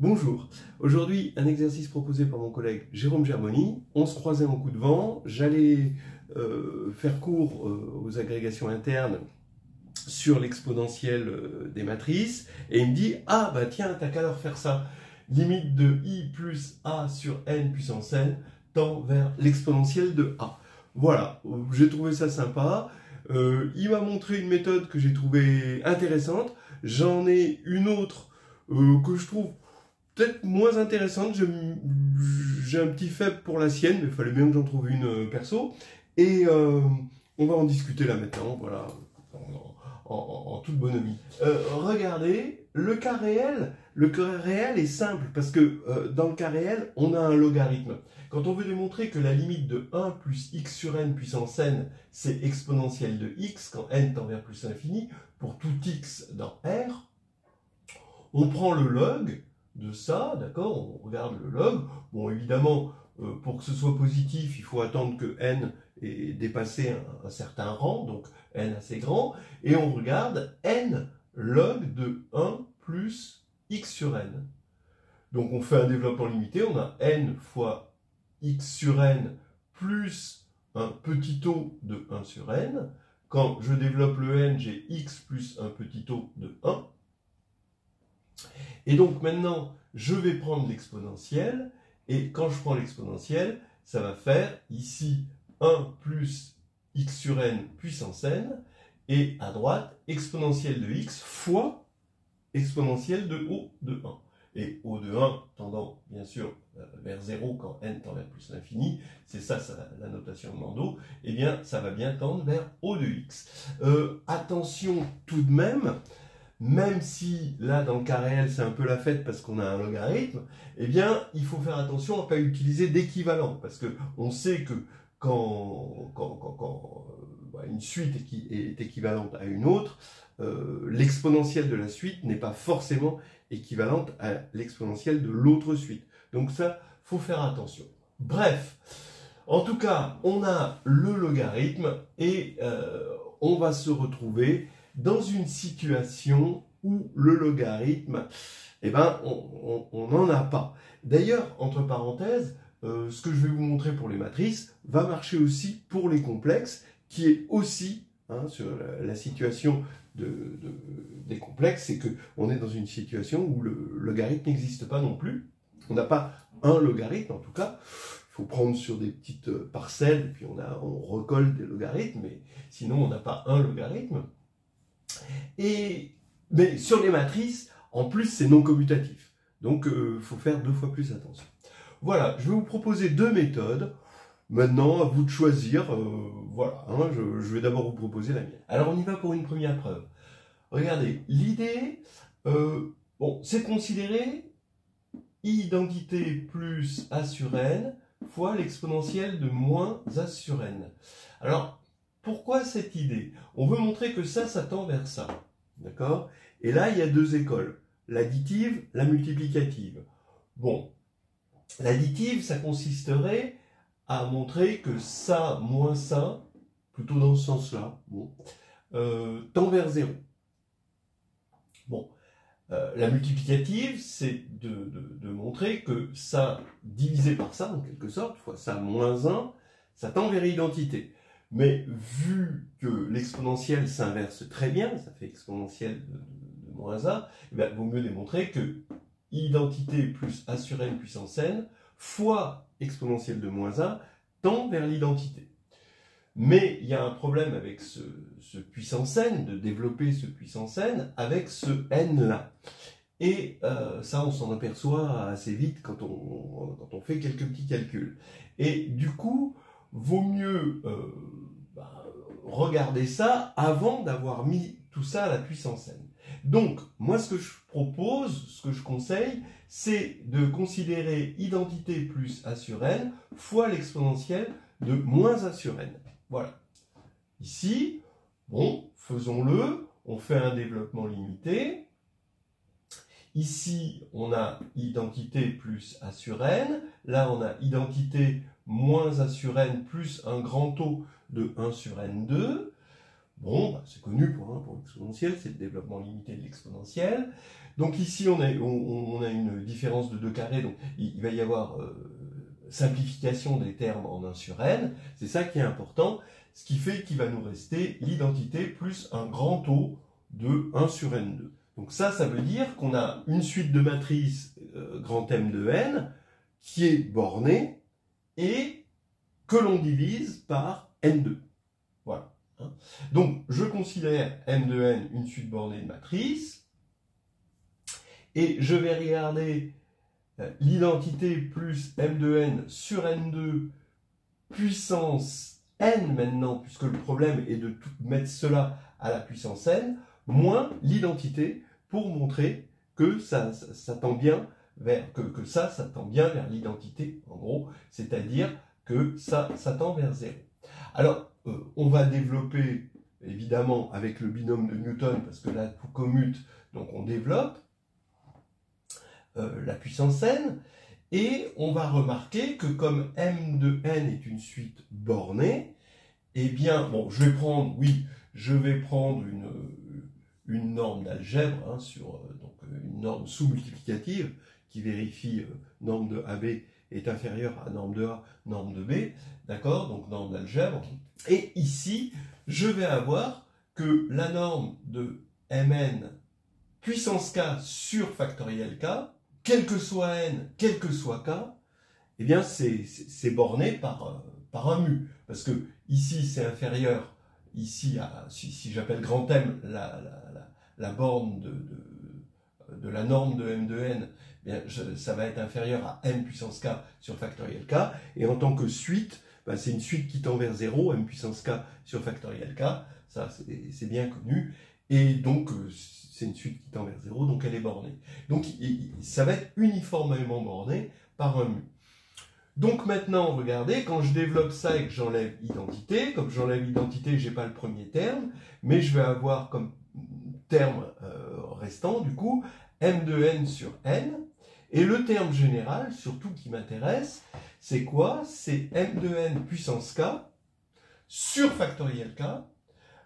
Bonjour, aujourd'hui un exercice proposé par mon collègue Jérôme Germoni. On se croisait en coup de vent, j'allais faire cours aux agrégations internes sur l'exponentielle des matrices et il me dit « Ah bah tiens, t'as qu'à leur faire ça, limite de i plus a sur n puissance n tend vers l'exponentielle de a ». Voilà, j'ai trouvé ça sympa. Il m'a montré une méthode que j'ai trouvée intéressante. J'en ai une autre que je trouve peut-être moins intéressante. J'ai un petit faible pour la sienne, mais il fallait bien que j'en trouve une perso. Et on va en discuter là maintenant, voilà, en toute bonhomie. Regardez, le cas réel est simple, parce que dans le cas réel, on a un logarithme. Quand on veut démontrer que la limite de 1 plus x sur n puissance n, c'est exponentielle de x, quand n tend vers plus l'infini, pour tout x dans R, on prend le log de ça, d'accord, on regarde le log. Bon, évidemment, pour que ce soit positif, il faut attendre que n ait dépassé un certain rang, donc n assez grand, et on regarde n log de 1 plus x sur n. Donc on fait un développement limité, on a n fois x sur n plus un petit o de 1 sur n. Quand je développe le n, j'ai x plus un petit o de 1. Et donc maintenant, je vais prendre l'exponentielle, et quand je prends l'exponentielle, ça va faire ici 1 plus x sur n puissance n, et à droite, exponentielle de x fois exponentielle de o de 1. Et o de 1 tendant bien sûr vers 0 quand n tend vers plus l'infini, c'est ça la notation de Mando, et bien ça va bien tendre vers o de x. Attention tout de même si là dans le cas réel c'est un peu la fête parce qu'on a un logarithme, eh bien il faut faire attention à ne pas utiliser d'équivalent, parce que on sait que quand une suite est équivalente à une autre, l'exponentielle de la suite n'est pas forcément équivalente à l'exponentielle de l'autre suite. Donc ça, faut faire attention. Bref, en tout cas, on a le logarithme et on va se retrouver dans une situation où le logarithme, eh ben, on n'en a pas. D'ailleurs, entre parenthèses, ce que je vais vous montrer pour les matrices va marcher aussi pour les complexes, qui est aussi, sur la situation des complexes, c'est qu'on est dans une situation où le logarithme n'existe pas non plus. On n'a pas un logarithme, en tout cas. Il faut prendre sur des petites parcelles, et puis on recolle des logarithmes, mais sinon on n'a pas un logarithme. Mais sur les matrices, en plus, c'est non commutatif. Donc, il faut faire 2 fois plus attention. Voilà, je vais vous proposer 2 méthodes. Maintenant, à vous de choisir. Voilà, je vais d'abord vous proposer la mienne. Alors, on y va pour une première preuve. Regardez, l'idée, c'est de considérer i identité plus a sur n fois l'exponentielle de moins a sur n. Alors, pourquoi cette idée? On veut montrer que ça tend vers ça. D'accord? Et là, il y a 2 écoles. L'additive, la multiplicative. Bon, l'additive, ça consisterait à montrer que ça moins ça, plutôt dans ce sens-là, tend vers 0. Bon, la multiplicative, c'est de montrer que ça divisé par ça, en quelque sorte, fois ça moins 1, ça tend vers identité. Mais vu que l'exponentielle s'inverse très bien, ça fait exponentielle de moins a, il vaut mieux démontrer que identité plus a sur n puissance n fois exponentielle de moins a tend vers l'identité. Mais il y a un problème avec ce puissance n, de développer ce puissance n avec ce n-là. Et ça, on s'en aperçoit assez vite quand on fait quelques petits calculs. Et du coup, vaut mieux regarder ça avant d'avoir mis tout ça à la puissance n. Donc, moi, ce que je propose, ce que je conseille, c'est de considérer identité plus a sur n fois l'exponentielle de moins a sur n. Voilà. Ici, bon, faisons-le. On fait un développement limité. Ici, on a identité plus a sur n. Là, on a identité moins a sur n plus un grand O de 1 sur n2. Bon, c'est connu pour l'exponentielle, c'est le développement limité de l'exponentielle. Donc ici, on a une différence de 2 carrés, donc il va y avoir simplification des termes en 1 sur n. C'est ça qui est important, ce qui fait qu'il va nous rester l'identité plus un grand O de 1 sur n2. Donc ça veut dire qu'on a une suite de matrices grand M de n qui est bornée et que l'on divise par n2. Voilà. Donc je considère M de n une suite bornée de matrices et je vais regarder l'identité plus M de n sur n2 puissance n maintenant, puisque le problème est de mettre cela à la puissance n, moins l'identité pour montrer que ça tend bien vers, que ça tend bien vers l'identité, en gros, c'est-à-dire que ça tend vers 0. Alors, on va développer, évidemment, avec le binôme de Newton, parce que là, tout commute, donc on développe la puissance n, et on va remarquer que comme M de n est une suite bornée, eh bien, bon, je vais prendre une norme d'algèbre, donc une norme sous-multiplicative qui vérifie norme de AB est inférieure à norme de A, norme de B, d'accord, donc norme d'algèbre. Et ici, je vais avoir que la norme de Mn puissance k sur factoriel k, quel que soit n, quel que soit k, eh bien c'est borné par un mu. Parce que ici c'est inférieur, ici si j'appelle grand M la borne de la norme de M de n, eh bien, ça va être inférieur à m puissance k sur factoriel k. Et en tant que suite, c'est une suite qui tend vers 0, m puissance k sur factoriel k, ça c'est bien connu. Et donc, c'est une suite qui tend vers 0, donc elle est bornée. Donc, ça va être uniformément borné par un mu. Donc maintenant, regardez, quand je développe ça et que j'enlève identité, comme j'enlève identité, je n'ai pas le premier terme, mais je vais avoir comme terme restant, du coup, m de n sur n. Et le terme général, surtout qui m'intéresse, c'est quoi? C'est m de n puissance k sur factoriel k.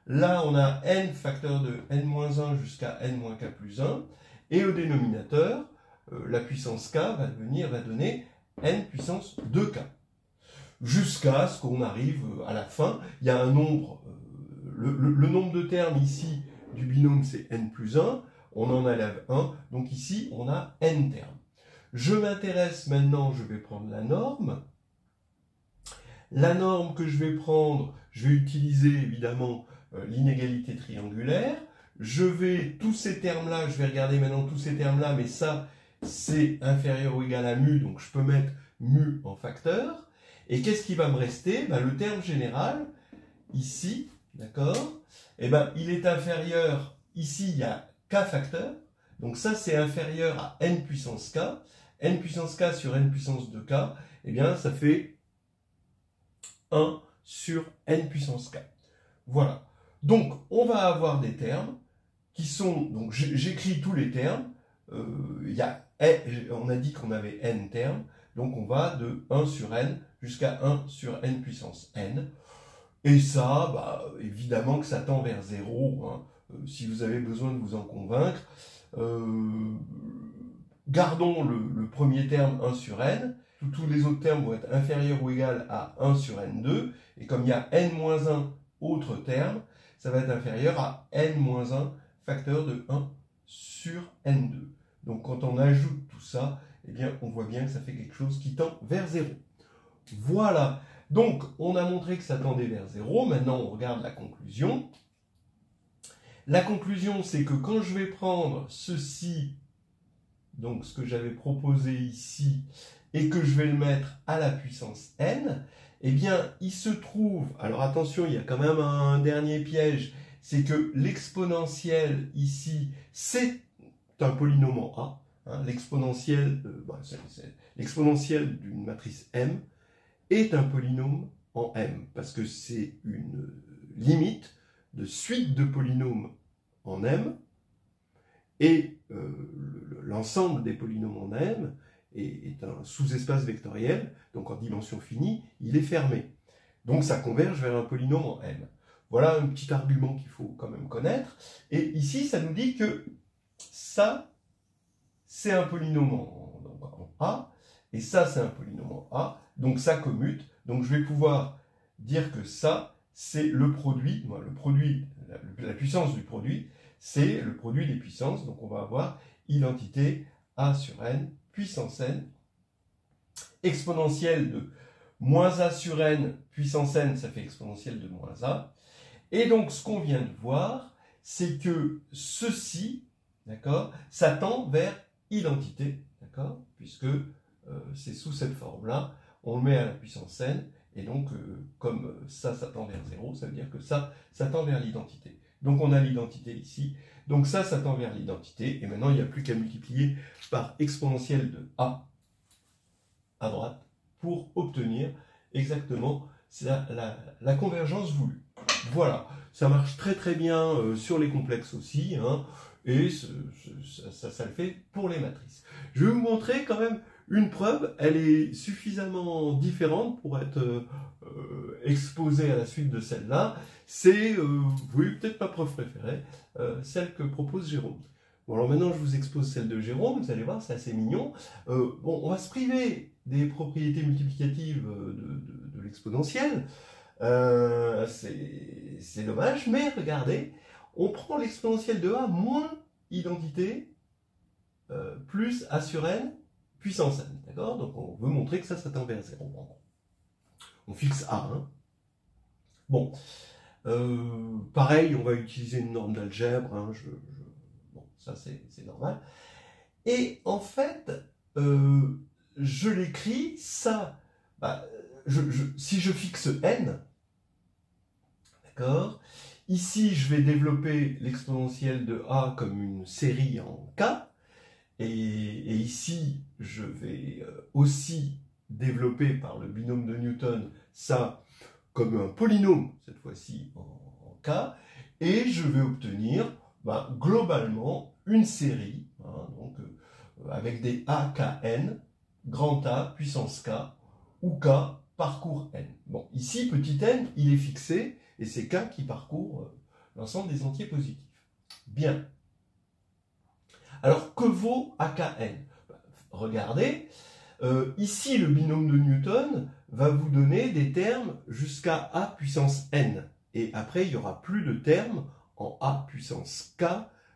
Là, on a n facteur de n-1 jusqu'à n-k plus 1. Et au dénominateur, la puissance k va donner n puissance 2k. Jusqu'à ce qu'on arrive à la fin. Il y a un nombre, le nombre de termes ici du binôme, c'est n plus 1. On en enlève 1. Donc ici, on a n termes. Je m'intéresse maintenant, je vais prendre la norme. La norme que je vais prendre, je vais utiliser évidemment l'inégalité triangulaire. Tous ces termes-là, je vais regarder maintenant tous ces termes-là, mais ça, c'est inférieur ou égal à mu, donc je peux mettre mu en facteur. Et qu'est-ce qui va me rester? Le terme général, ici, d'accord? Eh bien, il est inférieur, ici, il y a k facteur, donc ça, c'est inférieur à n puissance k. N puissance k sur n puissance 2k, eh bien, ça fait 1 sur n puissance k. Voilà. Donc, on va avoir des termes qui sont... Donc, j'écris tous les termes. On a dit qu'on avait n termes. Donc, on va de 1 sur n jusqu'à 1 sur n puissance n. Et ça, évidemment que ça tend vers 0. Hein, si vous avez besoin de vous en convaincre. Gardons le premier terme 1 sur n. Tous les autres termes vont être inférieurs ou égaux à 1 sur n2. Et comme il y a n-1 autres termes, ça va être inférieur à n-1 facteur de 1 sur n2. Donc quand on ajoute tout ça, eh bien, on voit bien que ça fait quelque chose qui tend vers 0. Voilà. Donc, on a montré que ça tendait vers 0. Maintenant, on regarde la conclusion. La conclusion, c'est que quand je vais prendre ceci, donc ce que j'avais proposé ici, et que je vais le mettre à la puissance n, eh bien, il se trouve... Alors attention, il y a quand même un dernier piège, c'est que l'exponentielle ici, c'est un polynôme en A. Hein, l'exponentielle d'une matrice M est un polynôme en M, parce que c'est une limite de suite de polynômes en M, et l'ensemble des polynômes en M est un sous-espace vectoriel, donc en dimension finie, il est fermé. Donc ça converge vers un polynôme en M. Voilà un petit argument qu'il faut quand même connaître. Et ici, ça nous dit que ça, c'est un polynôme en A, et ça, c'est un polynôme en A, donc ça commute. Donc je vais pouvoir dire que ça, c'est le produit, la puissance du produit, c'est le produit des puissances. Donc on va avoir identité A sur N, puissance N, exponentielle de moins A sur N, puissance N, ça fait exponentielle de moins A. Et donc ce qu'on vient de voir, c'est que ceci, d'accord, ça tend vers identité, d'accord, puisque c'est sous cette forme-là, on le met à la puissance N, et donc comme ça tend vers 0, ça veut dire que ça tend vers l'identité. Donc on a l'identité ici, donc ça tend vers l'identité, et maintenant il n'y a plus qu'à multiplier par exponentielle de A à droite pour obtenir exactement la convergence voulue. Voilà, ça marche très très bien sur les complexes aussi, hein, et ça le fait pour les matrices. Je vais vous montrer quand même une preuve, elle est suffisamment différente pour être exposée à la suite de celle-là. C'est, oui, peut-être ma preuve préférée, celle que propose Jérôme. Bon, alors maintenant je vous expose celle de Jérôme, vous allez voir, c'est assez mignon. Bon, on va se priver des propriétés multiplicatives de l'exponentielle. C'est dommage, mais regardez, on prend l'exponentielle de A moins identité plus A sur N puissance N, d'accord? Donc on veut montrer que ça tend vers 0. On fixe A. Hein. Bon, pareil, on va utiliser une norme d'algèbre. Hein, bon, ça c'est normal. Et en fait, je l'écris, ça, bah, si je fixe N, d'accord, ici je vais développer l'exponentielle de A comme une série en K, et ici je vais aussi développer par le binôme de Newton ça comme un polynôme, cette fois-ci en K, et je vais obtenir globalement une série, hein, donc, avec des AKN, grand A, puissance K, où K parcourt N. Bon, ici, petit n, il est fixé, et c'est K qui parcourt l'ensemble des entiers positifs. Bien. Alors, que vaut AKN? Regardez, ici, le binôme de Newton va vous donner des termes jusqu'à A puissance N. Et après, il n'y aura plus de termes en A puissance K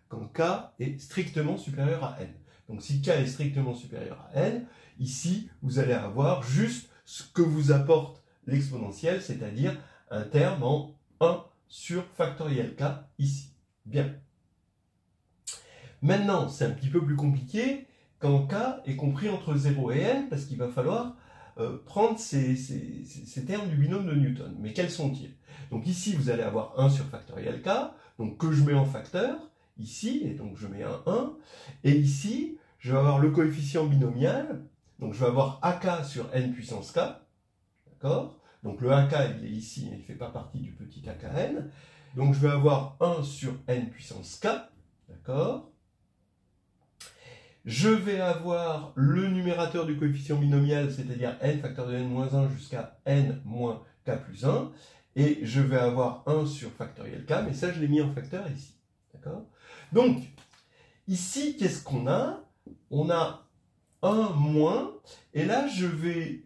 quand K est strictement supérieur à N. Donc, si K est strictement supérieur à N, ici, vous allez avoir juste ce que vous apporte l'exponentielle, c'est-à-dire un terme en 1 sur factoriel K ici. Bien. Maintenant, c'est un petit peu plus compliqué quand K est compris entre 0 et N, parce qu'il va falloir prendre ces termes du binôme de Newton. Mais quels sont-ils? Donc ici, vous allez avoir 1 sur factoriel K, donc que je mets en facteur, ici, et donc je mets un 1. Et ici, je vais avoir le coefficient binomial, donc je vais avoir AK sur N puissance K, d'accord? Donc le AK, il est ici, il ne fait pas partie du petit AKN. Donc je vais avoir 1 sur N puissance K, d'accord? Je vais avoir le numérateur du coefficient binomial, c'est-à-dire n facteur de n moins 1 jusqu'à n moins k plus 1. Et je vais avoir 1 sur factoriel k, mais ça je l'ai mis en facteur ici. D'accord? Donc, ici, qu'est-ce qu'on a? On a 1 moins, et là je vais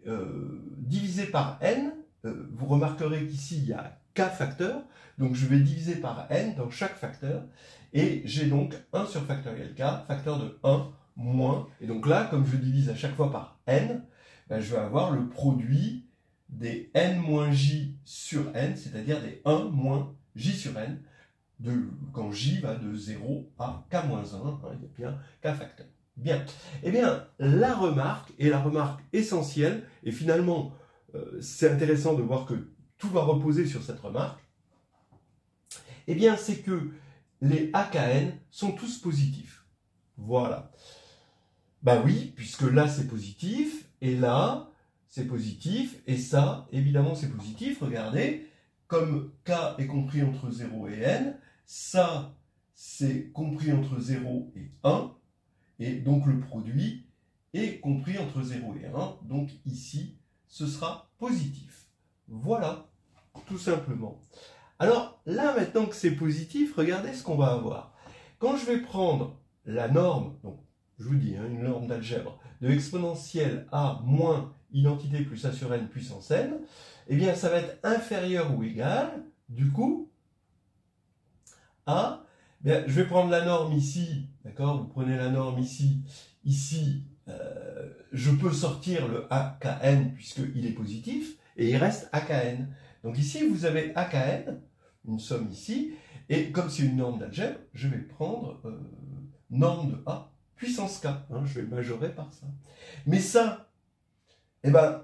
diviser par n. Vous remarquerez qu'ici il y a k facteurs, donc je vais diviser par n dans chaque facteur. Et j'ai donc 1 sur factoriel k, facteur de 1 moins, et donc là, comme je divise à chaque fois par n, je vais avoir le produit des n moins j sur n, c'est-à-dire des 1 moins j sur n, quand j va de 0 à k moins 1, hein, il y a bien k facteur. Bien, eh bien, la remarque, et la remarque essentielle, et finalement, c'est intéressant de voir que tout va reposer sur cette remarque, eh bien, c'est que les AKN sont tous positifs. Voilà. Ben oui, puisque là c'est positif, et là c'est positif, et ça, évidemment c'est positif. Regardez, comme K est compris entre 0 et N, ça c'est compris entre 0 et 1, et donc le produit est compris entre 0 et 1, donc ici ce sera positif. Voilà, tout simplement. Alors là maintenant que c'est positif, regardez ce qu'on va avoir. Quand je vais prendre la norme, donc je vous dis, hein, une norme d'algèbre, de exponentielle a moins identité plus a sur n puissance n, eh bien ça va être inférieur ou égal, du coup, à, bien, je vais prendre la norme ici, d'accord, vous prenez la norme ici, je peux sortir le AKN puisqu'il est positif, et il reste AKN. Donc ici, vous avez AKN, une somme ici, et comme c'est une norme d'algèbre, je vais prendre norme de A puissance K, hein, je vais majorer par ça. Mais ça, eh ben,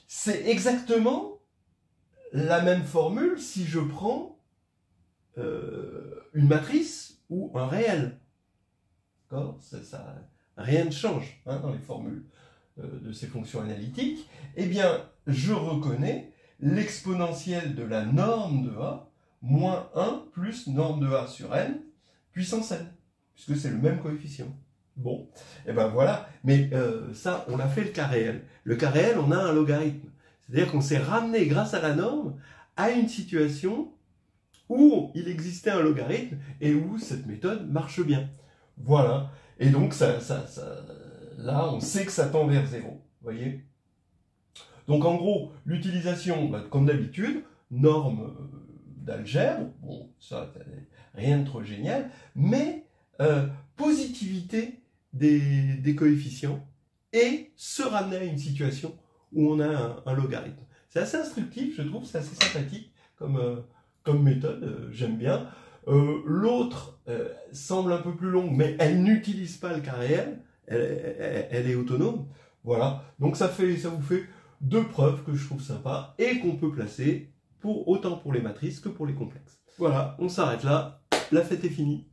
c'est exactement la même formule si je prends une matrice ou un réel. D'accord ? Rien ne change hein, dans les formules de ces fonctions analytiques. Eh bien, je reconnais l'exponentielle de la norme de A moins 1 plus norme de A sur n puissance n, puisque c'est le même coefficient. Bon, et ben voilà, mais ça, on a fait le cas réel. Le cas réel, on a un logarithme. C'est-à-dire qu'on s'est ramené, grâce à la norme, à une situation où il existait un logarithme et où cette méthode marche bien. Voilà. Et donc, là, on sait que ça tend vers 0. Vous voyez ? Donc, en gros, l'utilisation, bah, comme d'habitude, norme d'algèbre, bon, ça, rien de trop génial, mais positivité des coefficients et se ramener à une situation où on a un logarithme. C'est assez instructif, je trouve, c'est assez sympathique comme méthode, j'aime bien. L'autre semble un peu plus longue, mais elle n'utilise pas le cas réel, elle est autonome. Voilà, donc ça vous fait deux preuves que je trouve sympa et qu'on peut placer autant pour les matrices que pour les complexes. Voilà, on s'arrête là, la fête est finie.